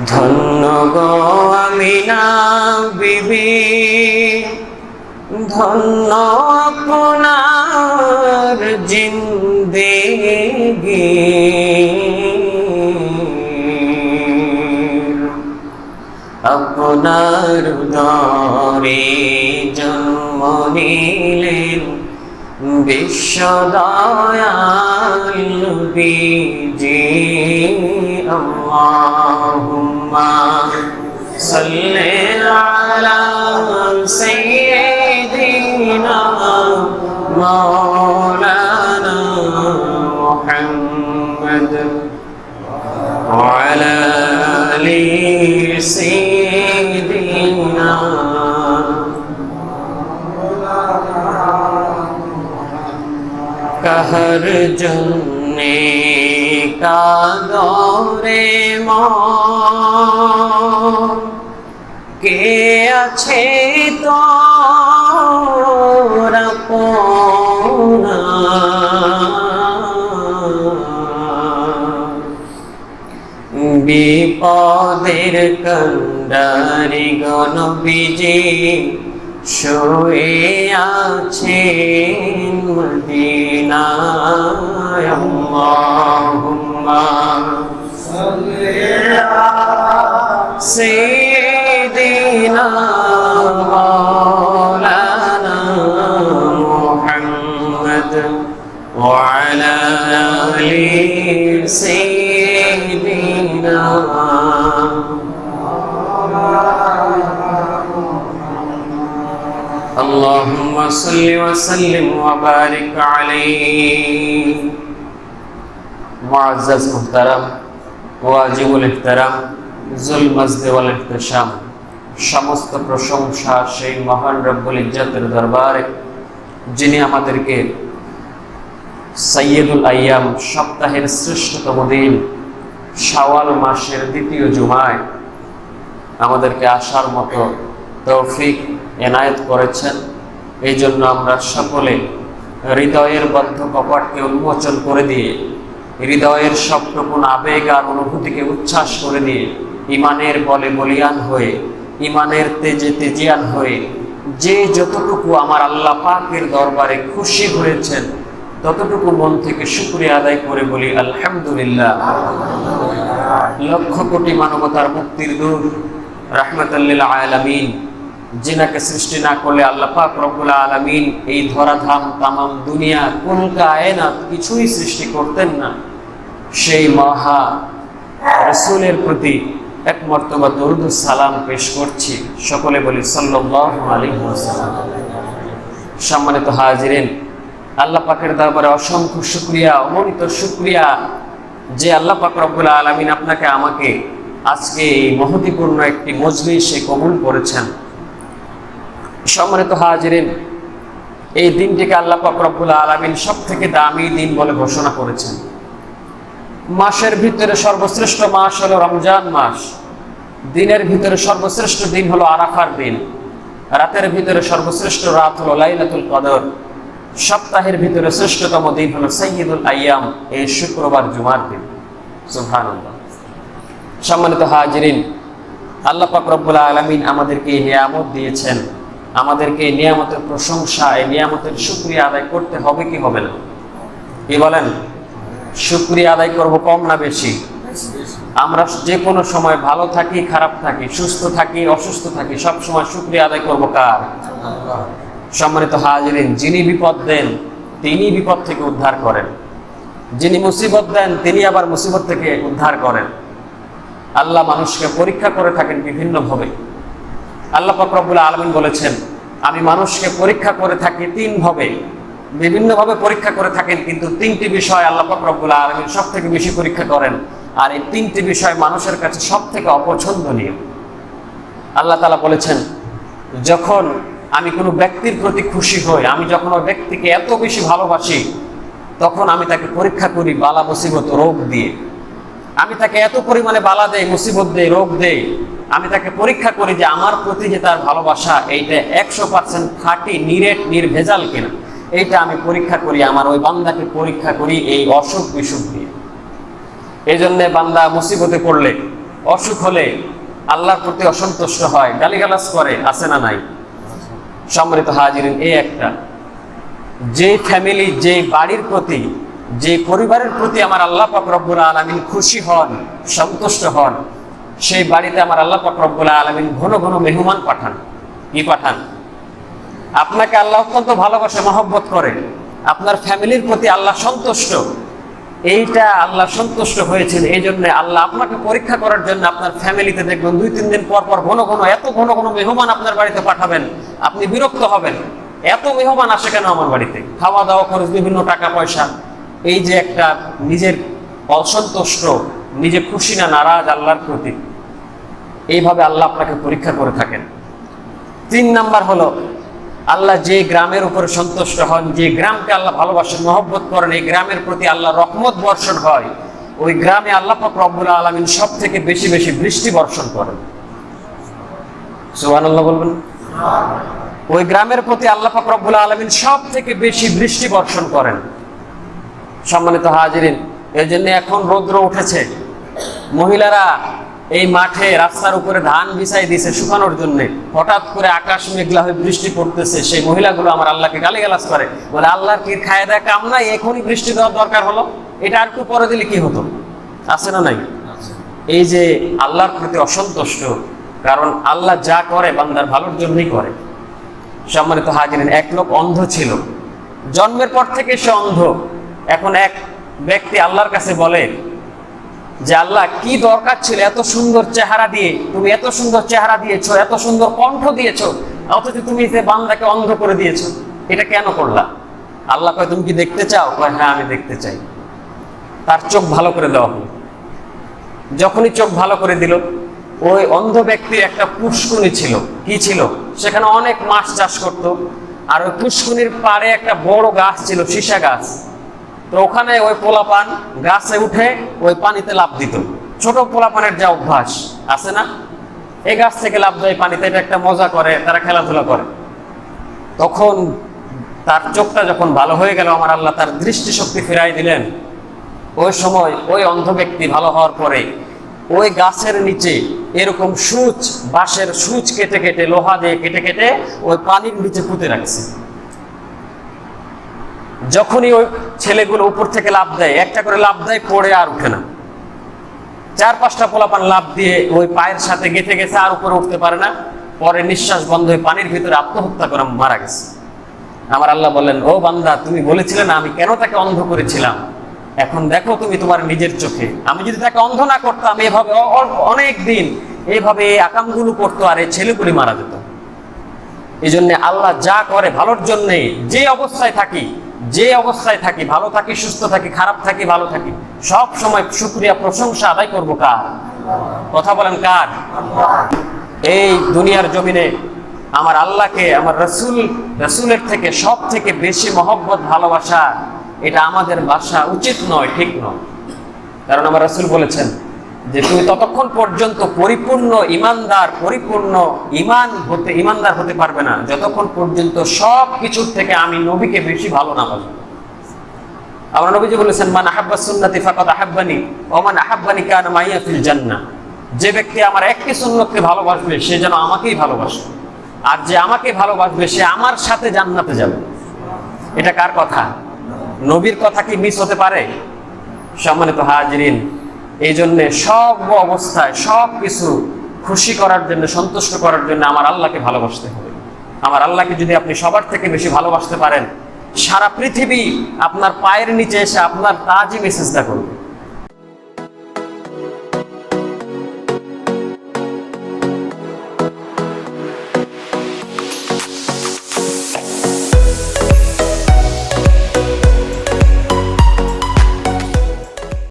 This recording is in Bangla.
ধন্য গো আমিনা বিবি, ধন্য আপনার জিন্দেগি। আপনার উদরে জন্ম নিলেন বিশ্ব দয়াল নবীজি। আল্লাহুম্মা সাল্লি আলা সাইয়্যিদিনা মাওলানা মুহাম্মদ ওয়া আলা আলি সাইয়্যিদিনা। कहर जन्ने का दौरे मौत के अच्छे तो रपोना। বিপদের কন্ডারি গণবিজি শুয়ে আছেন মদিনায়। আল্লাহুম্মা সাল্লি আলা সাইয়্যিদিনা মাওলানা মুহাম্মদ ওয়া আলা আলি সাইয়্যিদিনা। اللهم صل وسلم وبارك عليه। मुअज़्ज़ज़ मुहतरम वाजिबुल इहतराम जुल मज़द वल इहतिशाम, समस्त प्रशंसा সেই মহান রব্বুল ইজ্জতের দরবারে যিনি আমাদেরকে সাইয়্যিদুল আইয়াম সপ্তাহের শ্রেষ্ঠতম দিন শাওয়াল মাসের দ্বিতীয় জুমায় আমাদেরকে আসার মতো তৌফিক এনায়েত করেছেন। এই জন্য আমরা সকলে হৃদয়ের বদ্ধ কপাটকে উন্মোচন করে দিয়ে, হৃদয়ের সবটুকুন আবেগ আর অনুভূতিকে উচ্ছ্বাস করে দিয়ে, ইমানের বলে বলিয়ান হয়ে, ইমানের তেজে তেজিয়ান হয়ে যে যতটুকু আমার আল্লাহ পাকের দরবারে খুশি হয়েছেন ততটুকু মন থেকে শুকরিয়া আদায় করে বলি আলহামদুলিল্লাহ। লক্ষ কোটি মানবতার মুক্তির দূত রাহমাতাল লিল আলামিন, যিনাকে সৃষ্টি না করলে আল্লাহ পাক রব্বুল আলামিন এই ধরাধাম তামাম দুনিয়া কুল কায়নাত কিছুই সৃষ্টি করতেন না, সেই মহা রাসূলের প্রতি এক মর্তবা দরুদ ও সালাম পেশ করছি। সকলে বলি সাল্লাল্লাহু আলাইহি ওয়াসাল্লাম। সম্মানিত হাজিরিন, আল্লাহ পাকের দরবারে অসংখ্য শুকরিয়া, অগণিত শুকরিয়া যে আল্লাহ পাক রব্বুল আলামিন আপনাকে আমাকে আজকে এই মহতিপূর্ণ একটি মজলিসে কবুল করেছেন। সম্মানিত হাজিরিন, এই দিনটিকে আল্লাহ পাক রব্বুল আলামিন সবথেকে দামি দিন বলে ঘোষণা করেছেন। মাসের ভিতরে সর্বশ্রেষ্ঠ মাস হলো রমজান মাস, দিনের ভিতরে সর্বশ্রেষ্ঠ দিন হলো আরাফার দিন, রাতের ভিতরে সর্বশ্রেষ্ঠ রাত হলো লাইলাতুল কদর, সপ্তাহের ভিতরে শ্রেষ্ঠতম দিন হলো সাইয়্যিদুল আইয়াম, এই শুক্রবার জুমার দিন। সুবহানাল্লাহ। সম্মানিত হাজিরিন, আল্লাহ পাক রব্বুল আলামিন আমাদেরকে এই নিয়ামত দিয়েছেন, আমাদেরকে এই নিয়ামতের প্রশংসা, এই নিয়ামতের শুকরিয়া আদায় করতে হবে কি হবে না? কি বলেন? শুকরিয়া আদায় করব কম না বেশি? আমরা যে কোনো সময় ভালো থাকি খারাপ থাকি, সুস্থ থাকি অসুস্থ থাকি, সব সময় শুকরিয়া আদায় করব কার? সম্মানিত হাজিরিন, যিনি বিপদ দেন তিনি বিপদ থেকে উদ্ধার করেন, যিনি মুসিবত দেন তিনি আবার মুসিবত থেকে উদ্ধার করেন। আল্লাহ মানুষকে পরীক্ষা করে থাকেন বিভিন্নভাবে। আল্লাহ পাক রব্বুল আলামিন বলেছেন, আমি মানুষকে পরীক্ষা করে থাকি তিনভাবে, বিভিন্নভাবে পরীক্ষা করে থাকেন, কিন্তু তিনটি বিষয় আল্লাহ পাক রব্বুল আলামিন সব থেকে বেশি পরীক্ষা করেন, আর এই তিনটি বিষয় মানুষের কাছে সব থেকে অপছন্দনীয়। আল্লাহ তাআলা বলেছেন, যখন আমি কোনো ব্যক্তির প্রতি খুশি হই, আমি যখন ওই ব্যক্তিকে এত বেশি ভালোবাসি, তখন আমি তাকে পরীক্ষা করি বালা মুসিবত রোগ দিয়ে। আমি তাকে এত পরিমাণে বালা দেই, মুসিবত দেই, রোগ দেই, আমি তাকে পরীক্ষা করি যে আমার প্রতি যে তার ভালোবাসা এইটা 100% খাঁটি, নিরেট, নির্ভেজাল কিনা, এইটা আমি পরীক্ষা করি, আমার ওই বান্দাকে পরীক্ষা করি এই অসুখ বিসুখ দিয়ে। এই জন্যে বান্দা মুসিবতে পড়লে অসুখ হলে আল্লাহর প্রতি অসন্তুষ্ট হয়, গালিগালাজ করে, আছে না নাই? সম্মানিত হাজিরিন, এই একটা যে ফ্যামিলি, যে বাড়ির প্রতি, যে পরিবারের প্রতি আমার আল্লাহ পাক রব্বুল আলামিন খুশি হন, সন্তুষ্ট হন, সেই বাড়িতে আমার আল্লাহ পাক রব্বুল আলামিন ঘন ঘন মেহমান পাঠান। কি পাঠান? আপনাকে আল্লাহ অত্যন্ত ভালোবাসে, মহব্বত করে, আপনার ফ্যামিলির প্রতি আল্লাহ সন্তুষ্ট। এইটা আল্লাহ সন্তুষ্ট হয়েছেন, এই জন্য আল্লাহ আপনাকে পরীক্ষা করার জন্য আপনার ফ্যামিলিতে দেখবেন 2-3 দিন পর পর ঘন ঘন ঘন মেহমান আপনার বাড়িতে পাঠাবেন। আপনি বিরক্ত হবেন, এত মেহমান আসে কেন আমার বাড়িতে, খাওয়া দাওয়া খরচ, বিভিন্ন টাকা পয়সা। এই যে একটা নিজের অসন্তুষ্ট, নিজে খুশি না নারাজ আল্লাহর প্রতি, এইভাবে আল্লাহ আপনাকে পরীক্ষা করে থাকেন। 3 নাম্বার হলো, আল্লাহ যে গ্রামের উপরে সন্তুষ্ট হন, যে গ্রামকে আল্লাহ ভালোবাসেন, মহব্বত করেন, এই গ্রামের প্রতি আল্লাহ রহমত বর্ষণ হয়। ওই গ্রামে আল্লাহ পাক রব্বুল আলামিন সব থেকে বেশি বেশি বৃষ্টি বর্ষণ করেন। সুবহানাল্লাহ বলবেন। ওই গ্রামের প্রতি আল্লাহ পাক রব্বুল আলামিন সব থেকে বেশি বৃষ্টি বর্ষণ করেন। সম্মানিত হাজিরিন, এই জন্য এখন রৌদ্র উঠেছে, মহিলারা এই মাঠে রাস্তার উপরে ধান বিছাই দিয়েছে শুকানোর জন্য। হঠাৎ করে আকাশ মেঘলা হয়ে বৃষ্টি পড়তেছে, সেই মহিলাগুলো আমার আল্লাহকে গালিগালাজ করে, বলে আল্লাহর কি খায় দেয় কাম নাই, এখনই বৃষ্টি দেওয়ার দরকার হলো, এটা আর একটু পরে দিলে কি হতো? আছে না নাই? এই যে আল্লাহর প্রতি অসন্তুষ্ট, কারণ আল্লাহ যা করে বান্দার ভালোর জন্যই করে। সম্মানিত হাজিরিন, এক লোক অন্ধ ছিল, জন্মের পর থেকে সে অন্ধ। এখন এক ব্যক্তি আল্লাহর কাছে বলে যে আল্লাহ, কি দরকার ছিল এত সুন্দর চেহারা দিয়ে, তুমি এত সুন্দর চেহারা দিয়েছো, এত সুন্দর কণ্ঠ দিয়েছো, অথচ তুমি যে বান্দাকে অন্ধ করে দিয়েছো, এটা কেন করলা? আল্লাহ কয়, তুমি কি দেখতে চাও? কয়, হ্যাঁ আমি দেখতে চাই। তার চোখ ভালো করে দেওয়া হলো। যখনই চোখ ভালো করে দিল, ওই অন্ধ ব্যক্তির একটা পুষ্কুনি ছিল। কি ছিল? সেখানে অনেক মাছ চাষ করত, আর ওই পুষ্কুনির পাড়ে একটা বড় গাছ ছিল, সীসা গাছ। তো ওখানে ওই পোলাপান গাছে উঠে ওই পানিতে লাফ দিত। ছোট পোলাপানের যা অভ্যাস আছে না, এই গাছ থেকে লাফ দেয় পানিতে, এটা একটা মজা করে, তারা খেলাধুলা করে। তখন তার চোখটা যখন ভালো হয়ে গেল, আমার আল্লাহ তার দৃষ্টিশক্তি ফিরাই দিলেন। ওই সময় ওই অন্ধ ব্যক্তি ভালো হওয়ার পরে ওই গাছের নিচে এরকম সূচ, বাঁশের সূচ কেটে কেটে, লোহা দিয়ে কেটে কেটে ওই পানির নিচে পুঁতে রাখছে। যখনই ওই ছেলেগুলো উপর থেকে লাফ দেয়, একটা করে লাফ দেয়, পড়ে আর উঠে না। 4-5টা পোলাপান লাফ দিয়ে ওই পায়ের সাথে গেঁথে গেছে, আর উপরে উঠতে পারে না। পরে নিঃশ্বাস বন্ধ হয়ে পানির ভিতরে আত্মহত্যা করে মারা গেছে। আমার আল্লাহ বললেন, ও বান্দা, তুমি বলেছিলে না আমি কেন তাকে অন্ধ করেছিলাম? এখন দেখো তুমি তোমার নিজের চোখে, আমি যদি তাকে অন্ধ না করতাম, এভাবে অনেক দিন এইভাবে এই আকামগুলো করতো, আর এই ছেলেগুলি মারা যেত। এই জন্য আল্লাহ যা করে ভালোর জন্যে, যে অবস্থায় থাকি, ভালো থাকি, সুস্থ থাকি, খারাপ থাকি, ভালো থাকি, সব সময় শুকরিয়া প্রশংসা আদায় করবো কার? কথা বলেন কার? এই দুনিয়ার জমিনে আমার আল্লাহকে, আমার রসুলের থেকে সব থেকে বেশি মহব্বত, ভালোবাসা, এটা আমাদের বাসা উচিত নয়, ঠিক নয়। কারণ আমার রসুল বলেছেন যে তুমি ততক্ষণ পর্যন্ত পরিপূর্ণ ইমানদার হতে পারবে না যতক্ষণ পর্যন্ত সব কিছুর থেকে আমি নবীকে বেশি ভালো না বাসবো। আমার নবীজি বলেছেন, মান আহাব্বা সুন্নতি ফাকাদ আহাব্বানি ওয়া মান আহাব্বানি কানা মাইয়া ফিল জান্নাহ। যে ব্যক্তি আমার একটি সুন্নতকে ভালোবাসবে, সে যেন আমাকেই ভালোবাসে, আর যে আমাকে ভালোবাসবে সে আমার সাথে জান্নাতে যাবে। এটা কার কথা? নবীর কথা কি মিস হতে পারে? সম্মানিত হাজিরিন, এই জন্যে সব অবস্থায় সব কিছু খুশি করার জন্য, সন্তুষ্ট করার জন্য আমার আল্লাহকে ভালোবাসতে হবে। আমার আল্লাহকে যদি আপনি সবার থেকে বেশি ভালোবাসতে পারেন, সারা পৃথিবী আপনার পায়ের নিচে এসে আপনার তাজিমে সিজদা করবে।